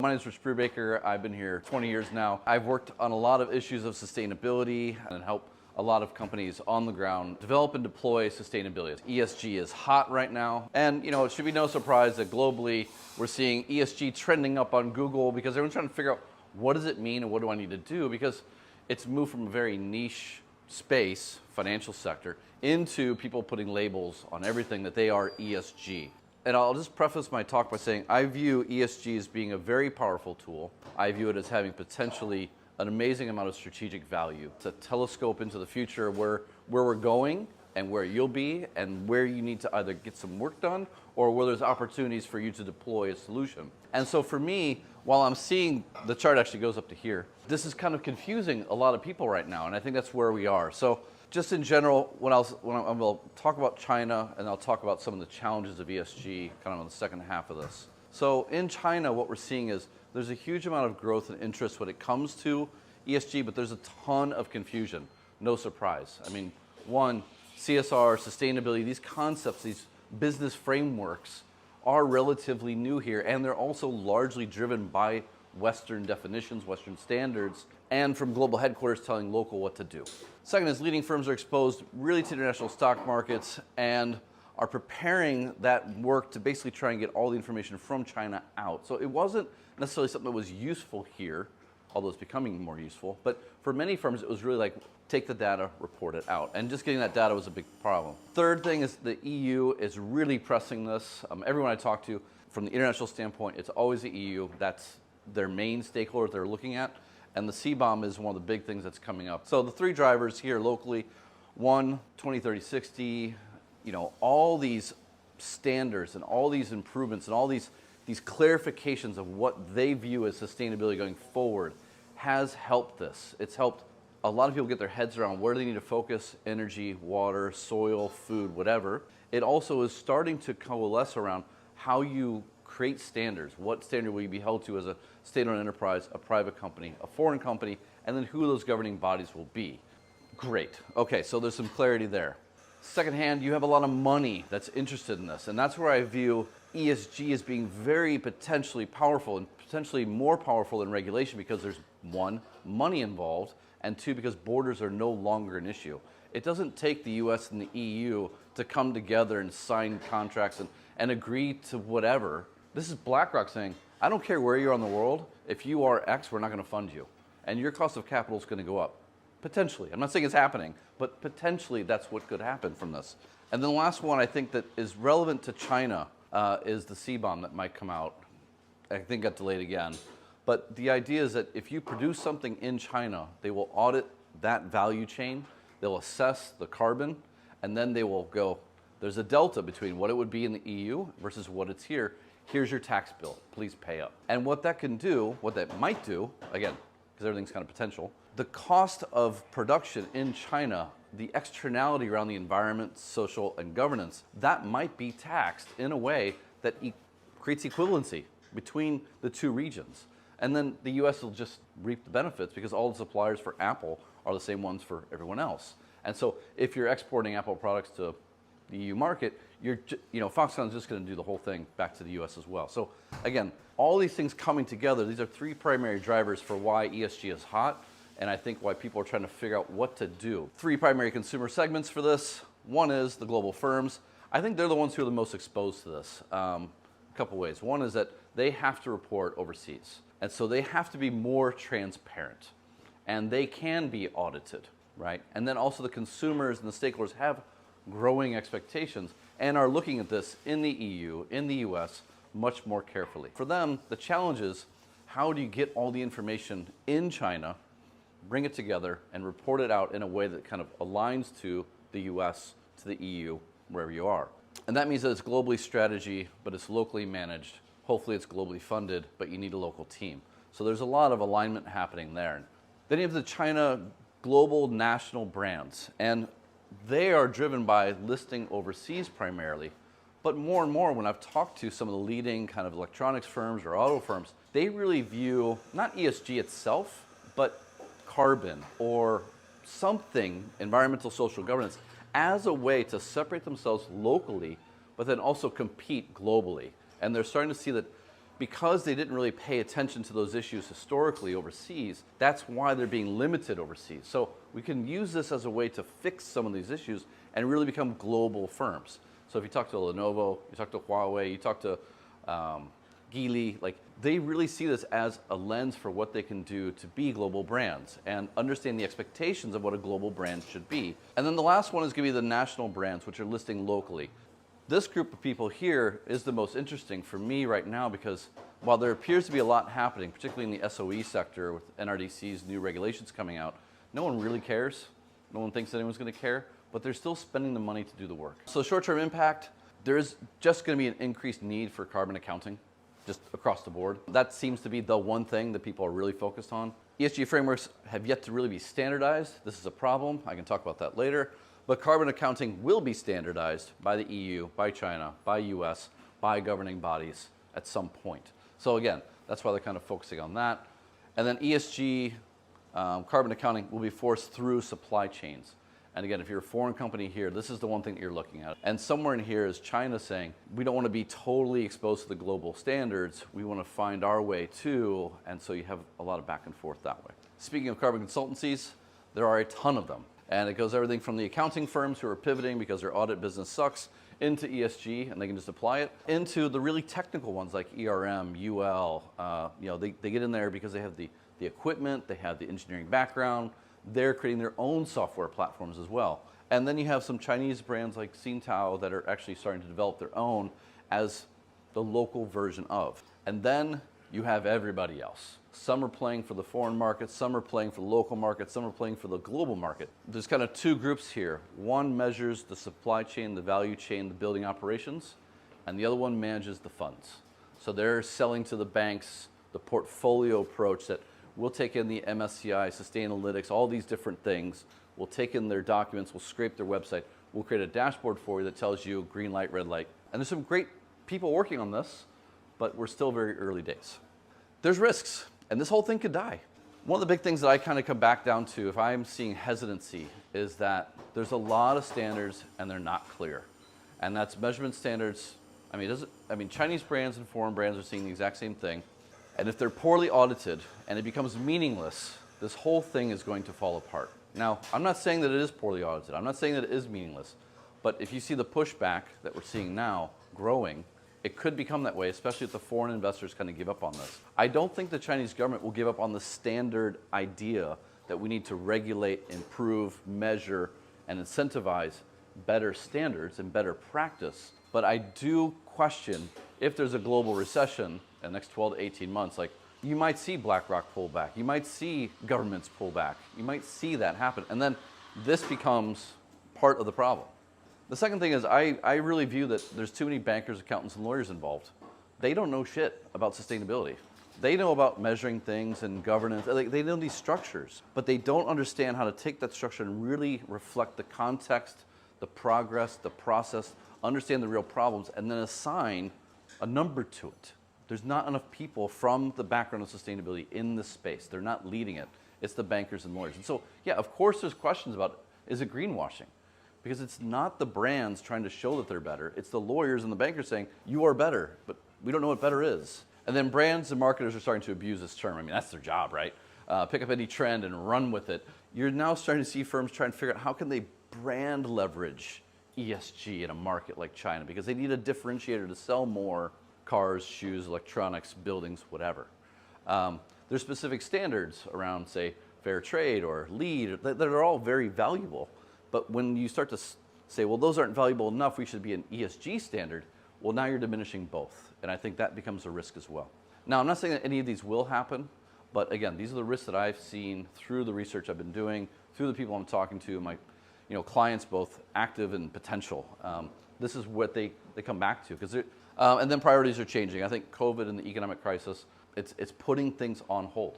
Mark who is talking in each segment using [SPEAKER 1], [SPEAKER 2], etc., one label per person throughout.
[SPEAKER 1] My name is Rich Brubaker. I've been here 20 years now. I've worked on a lot of issues of sustainability and helped a lot of companies on the ground develop and deploy sustainability. ESG is hot right now. And it should be no surprise that globally we're seeing ESG trending up on Google because everyone's trying to figure out what does it mean and what do I need to do, because it's moved from a very niche space, financial sector, into people putting labels on everything that they are ESG. And I'll just preface my talk by saying I view ESG as being a very powerful tool. I view it as having potentially an amazing amount of strategic value. It's a telescope into the future where we're going and where you'll be and where you need to either get some work done or where there's opportunities for you to deploy a solution. And so for me, while I'm seeing the chart actually goes up to here, this is kind of confusing a lot of people right now, and I think that's where we are. So just in general, I'll talk about China, and I'll talk about some of the challenges of ESG kind of on the second half of this. So in China, what we're seeing is there's a huge amount of growth and interest when it comes to ESG, but there's a ton of confusion. No surprise. I mean, one, CSR, sustainability, these concepts, these business frameworks are relatively new here, and they're also largely driven by Western definitions, Western standards, and from global headquarters telling local what to do. Second is leading firms are exposed really to international stock markets and are preparing that work to basically try and get all the information from China out. So it wasn't necessarily something that was useful here, although it's becoming more useful, but for many firms it was really like take the data, report it out, and just getting that data was a big problem. Third thing is the EU is really pressing this. Everyone I talk to from the international standpoint, it's always the EU. That's their main stakeholder they're looking at, and the CBOM is one of the big things that's coming up. So the three drivers here locally, one, 2030, 60, all these standards and all these improvements and all these clarifications of what they view as sustainability going forward has helped this. It's helped a lot of people get their heads around where they need to focus: energy, water, soil, food, whatever. It also is starting to coalesce around how you create standards. What standard will you be held to as a state-owned enterprise, a private company, a foreign company, and then who those governing bodies will be. Great. Okay, so there's some clarity there. Second hand, you have a lot of money that's interested in this, and that's where I view ESG as being very potentially powerful and potentially more powerful than regulation, because there's one, money involved, and two, because borders are no longer an issue. It doesn't take the US and the EU to come together and sign contracts and agree to whatever. This is BlackRock saying, I don't care where you are in the world, if you are X, we're not going to fund you. And your cost of capital is going to go up. Potentially. I'm not saying it's happening, but potentially that's what could happen from this. And then the last one I think that is relevant to China is the CBOM that might come out. I think got delayed again. But the idea is that if you produce something in China, they will audit that value chain, they'll assess the carbon, and then they will go, there's a delta between what it would be in the EU versus what it's here. Here's your tax bill, please pay up. And what that can do, what that might do, again, because everything's kind of potential, the cost of production in China, the externality around the environment, social, and governance, that might be taxed in a way that creates equivalency between the two regions. And then the US will just reap the benefits because all the suppliers for Apple are the same ones for everyone else. And so if you're exporting Apple products to the EU market, Foxconn's just going to do the whole thing back to the US as well. So again, all these things coming together, these are three primary drivers for why ESG is hot, and I think why people are trying to figure out what to do. Three primary consumer segments for this. One is the global firms. I think they're the ones who are the most exposed to this. A couple ways. One is that they have to report overseas, and so they have to be more transparent, and they can be audited, right? And then also the consumers and the stakeholders have growing expectations and are looking at this in the EU, in the US, much more carefully. For them, the challenge is how do you get all the information in China, bring it together, and report it out in a way that kind of aligns to the US, to the EU, wherever you are. And that means that it's globally strategy, but it's locally managed. Hopefully it's globally funded, but you need a local team. So there's a lot of alignment happening there. Then you have the China global national brands, and they are driven by listing overseas primarily. But more and more, when I've talked to some of the leading kind of electronics firms or auto firms, they really view not ESG itself, but carbon or something, environmental social governance, as a way to separate themselves locally, but then also compete globally. And they're starting to see that because they didn't really pay attention to those issues historically overseas, that's why they're being limited overseas. So we can use this as a way to fix some of these issues and really become global firms. So if you talk to Lenovo, you talk to Huawei, you talk to Geely, like they really see this as a lens for what they can do to be global brands and understand the expectations of what a global brand should be. And then the last one is going to be the national brands, which are listing locally. This group of people here is the most interesting for me right now because while there appears to be a lot happening, particularly in the SOE sector with NRDC's new regulations coming out, no one really cares. No one thinks anyone's going to care, but they're still spending the money to do the work. So short-term impact, there is just going to be an increased need for carbon accounting just across the board. That seems to be the one thing that people are really focused on. ESG frameworks have yet to really be standardized. This is a problem. I can talk about that later. But carbon accounting will be standardized by the EU, by China, by US, by governing bodies at some point. So again, that's why they're kind of focusing on that. And then ESG, carbon accounting will be forced through supply chains. And again, if you're a foreign company here, this is the one thing that you're looking at. And somewhere in here is China saying, we don't want to be totally exposed to the global standards. We want to find our way too. And so you have a lot of back and forth that way. Speaking of carbon consultancies, there are a ton of them. And it goes everything from the accounting firms who are pivoting because their audit business sucks into ESG and they can just apply it, into the really technical ones like ERM, UL. They get in there because they have the equipment, they have the engineering background, they're creating their own software platforms as well. And then you have some Chinese brands like Xintao that are actually starting to develop their own as the local version of. And then you have everybody else. Some are playing for the foreign market, some are playing for the local market, some are playing for the global market. There's kind of two groups here. One measures the supply chain, the value chain, the building operations, and the other one manages the funds. So they're selling to the banks the portfolio approach that we'll take in the MSCI, Sustainalytics, all these different things. We'll take in their documents, we'll scrape their website, we'll create a dashboard for you that tells you green light, red light. And there's some great people working on this, but we're still very early days. There's risks, and this whole thing could die. One of the big things that I kind of come back down to, if I'm seeing hesitancy, is that there's a lot of standards and they're not clear. And that's measurement standards. Chinese brands and foreign brands are seeing the exact same thing. And if they're poorly audited and it becomes meaningless, this whole thing is going to fall apart. Now, I'm not saying that it is poorly audited. I'm not saying that it is meaningless. But if you see the pushback that we're seeing now growing, it could become that way, especially if the foreign investors kind of give up on this. I don't think the Chinese government will give up on the standard idea that we need to regulate, improve, measure, and incentivize better standards and better practice. But I do question if there's a global recession in the next 12 to 18 months, like you might see BlackRock pull back, you might see governments pull back, you might see that happen. And then this becomes part of the problem. The second thing is I really view that there's too many bankers, accountants, and lawyers involved. They don't know shit about sustainability. They know about measuring things and governance. They know these structures, but they don't understand how to take that structure and really reflect the context, the progress, the process, understand the real problems, and then assign a number to it. There's not enough people from the background of sustainability in this space. They're not leading it. It's the bankers and lawyers. And so, yeah, of course there's questions about, is it greenwashing? Because it's not the brands trying to show that they're better. It's the lawyers and the bankers saying, you are better, but we don't know what better is. And then brands and marketers are starting to abuse this term. I mean, that's their job, right? Pick up any trend and run with it. You're now starting to see firms try and figure out how can they brand leverage ESG in a market like China, because they need a differentiator to sell more cars, shoes, electronics, buildings, whatever. There's specific standards around, say, fair trade or LEED that are all very valuable. But when you start to say, well, those aren't valuable enough, we should be an ESG standard, well, now you're diminishing both. And I think that becomes a risk as well. Now, I'm not saying that any of these will happen, but again, these are the risks that I've seen through the research I've been doing, through the people I'm talking to, my clients, both active and potential. This is what they come back to. And then priorities are changing. I think COVID and the economic crisis, it's putting things on hold.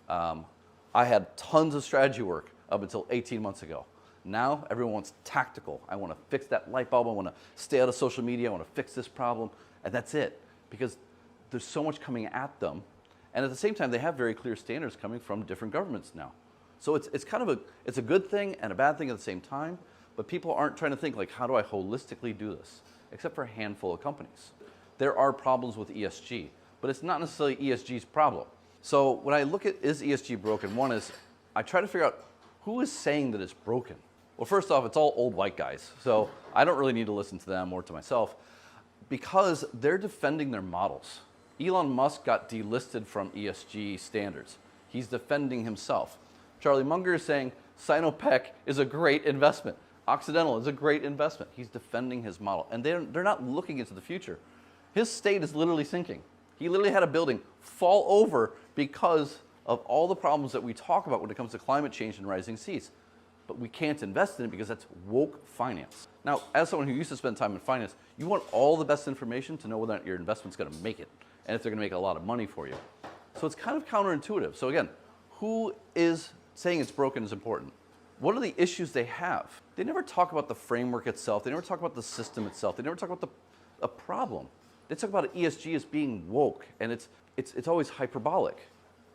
[SPEAKER 1] I had tons of strategy work up until 18 months ago. Now everyone wants tactical. I want to fix that light bulb. I want to stay out of social media. I want to fix this problem. And that's it. Because there's so much coming at them. And at the same time, they have very clear standards coming from different governments now. So it's kind of it's a good thing and a bad thing at the same time. But people aren't trying to think like, how do I holistically do this? Except for a handful of companies. There are problems with ESG. but it's not necessarily ESG's problem. So when I look at is ESG broken, one is I try to figure out who is saying that it's broken. Well, first off, it's all old white guys, so I don't really need to listen to them or to myself because they're defending their models. Elon Musk got delisted from ESG standards. He's defending himself. Charlie Munger is saying Sinopec is a great investment. Occidental is a great investment. He's defending his model, and they're not looking into the future. His state is literally sinking. He literally had a building fall over because of all the problems that we talk about when it comes to climate change and rising seas. But we can't invest in it because that's woke finance. Now, as someone who used to spend time in finance, you want all the best information to know whether or not your investment's going to make it and if they're going to make a lot of money for you. So it's kind of counterintuitive. So again, who is saying it's broken is important. What are the issues they have? They never talk about the framework itself. They never talk about the system itself. They never talk about a problem. They talk about ESG as being woke, and it's always hyperbolic.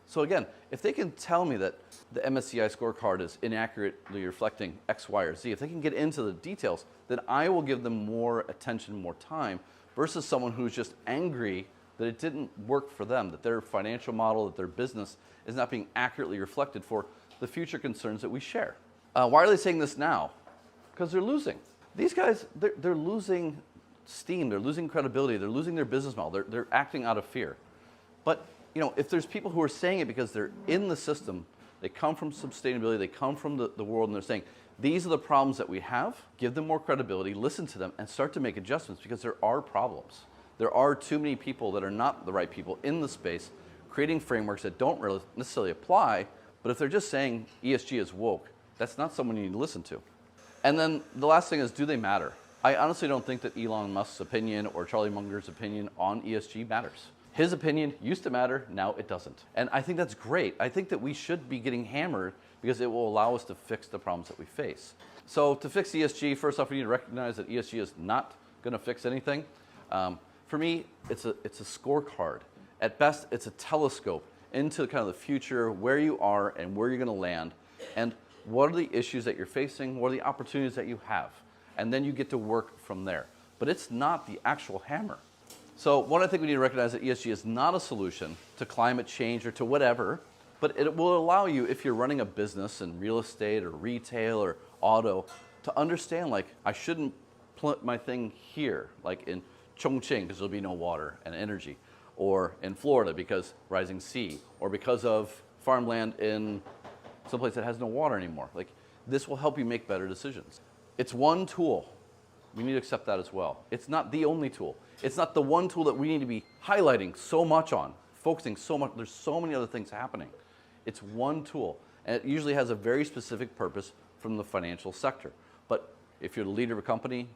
[SPEAKER 1] So again, if they can tell me that the MSCI scorecard is inaccurately reflecting X, Y, or Z, if they can get into the details, then I will give them more attention, more time, versus someone who's just angry that it didn't work for them, that their financial model, that their business is not being accurately reflected for the future concerns that we share. Why are they saying this now? Because they're losing. These guys, they're losing steam, they're losing credibility, they're losing their business model, they're acting out of fear. But if there's people who are saying it because they're in the system, they come from sustainability, they come from the world, and they're saying, these are the problems that we have, give them more credibility, listen to them, and start to make adjustments because there are problems. There are too many people that are not the right people in the space, creating frameworks that don't really necessarily apply, but if they're just saying ESG is woke, that's not someone you need to listen to. And then the last thing is, do they matter? I honestly don't think that Elon Musk's opinion or Charlie Munger's opinion on ESG matters. His opinion used to matter, now it doesn't. And I think that's great. I think that we should be getting hammered because it will allow us to fix the problems that we face. So to fix ESG, first off, we need to recognize that ESG is not going to fix anything. For me, it's a scorecard. At best, it's a telescope into kind of the future, where you are and where you're going to land, and what are the issues that you're facing, what are the opportunities that you have, and then you get to work from there. But it's not the actual hammer. So one, I think we need to recognize that ESG is not a solution to climate change or to whatever, but it will allow you, if you're running a business in real estate or retail or auto, to understand, like, I shouldn't put my thing here, like in Chongqing because there'll be no water and energy, or in Florida because rising sea, or because of farmland in someplace that has no water anymore. Like, this will help you make better decisions. It's one tool. We need to accept that as well. It's not the only tool. It's not the one tool that we need to be highlighting so much on, focusing so much. There's so many other things happening. It's one tool, and it usually has a very specific purpose from the financial sector. But if you're the leader of a company,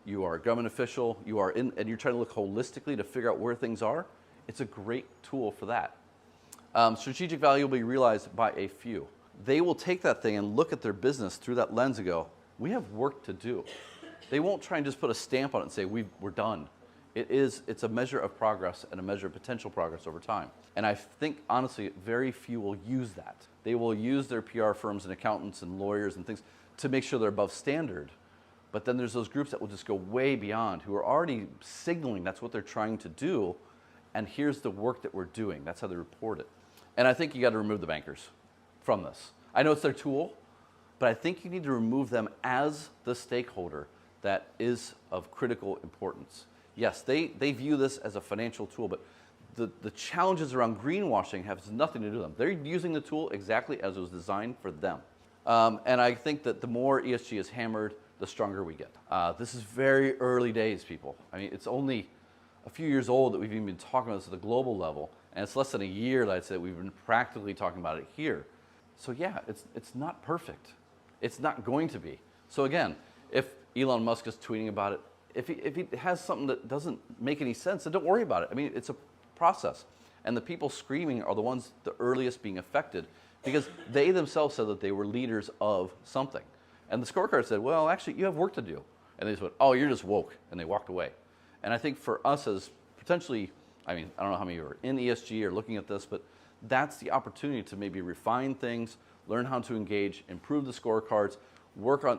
[SPEAKER 1] you are a government official, and you're trying to look holistically to figure out where things are, it's a great tool for that. Strategic value will be realized by a few. They will take that thing and look at their business through that lens and go, we have work to do. They won't try and just put a stamp on it and say, we're done. It's a measure of progress and a measure of potential progress over time. And I think, honestly, very few will use that. They will use their PR firms and accountants and lawyers and things to make sure they're above standard. But then there's those groups that will just go way beyond, who are already signaling that's what they're trying to do, and here's the work that we're doing. That's how they report it. And I think you got to remove the bankers from this. I know it's their tool, but I think you need to remove them as the stakeholder that is of critical importance. Yes, they view this as a financial tool, but the challenges around greenwashing have nothing to do with them. They're using the tool exactly as it was designed for them. And I think that the more ESG is hammered, the stronger we get. This is very early days, people. I mean, it's only a few years old that we've even been talking about this at the global level, and it's less than a year that I'd say we've been practically talking about it here. So yeah, it's not perfect. It's not going to be. So again, if Elon Musk is tweeting about it, if he has something that doesn't make any sense, then don't worry about it. I mean, it's a process. And the people screaming are the ones the earliest being affected because they themselves said that they were leaders of something. And the scorecard said, well, actually, you have work to do. And they just went, oh, you're just woke. And they walked away. And I think for us as potentially, I mean, I don't know how many of you are in ESG or looking at this, but that's the opportunity to maybe refine things, learn how to engage, improve the scorecards, work on,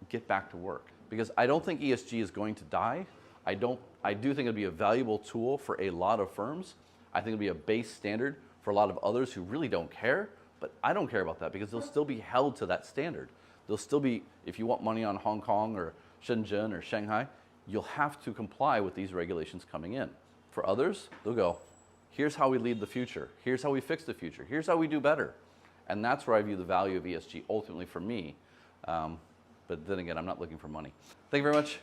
[SPEAKER 1] get back to work. Because I don't think ESG is going to die. I do think it'll be a valuable tool for a lot of firms, I think it'll be a base standard for a lot of others who really don't care, but I don't care about that because they'll still be held to that standard. They'll still be, if you want money on Hong Kong or Shenzhen or Shanghai, you'll have to comply with these regulations coming in. For others, they'll go, here's how we lead the future. Here's how we fix the future. Here's how we do better. And that's where I view the value of ESG ultimately for me. But then again, I'm not looking for money. Thank you very much.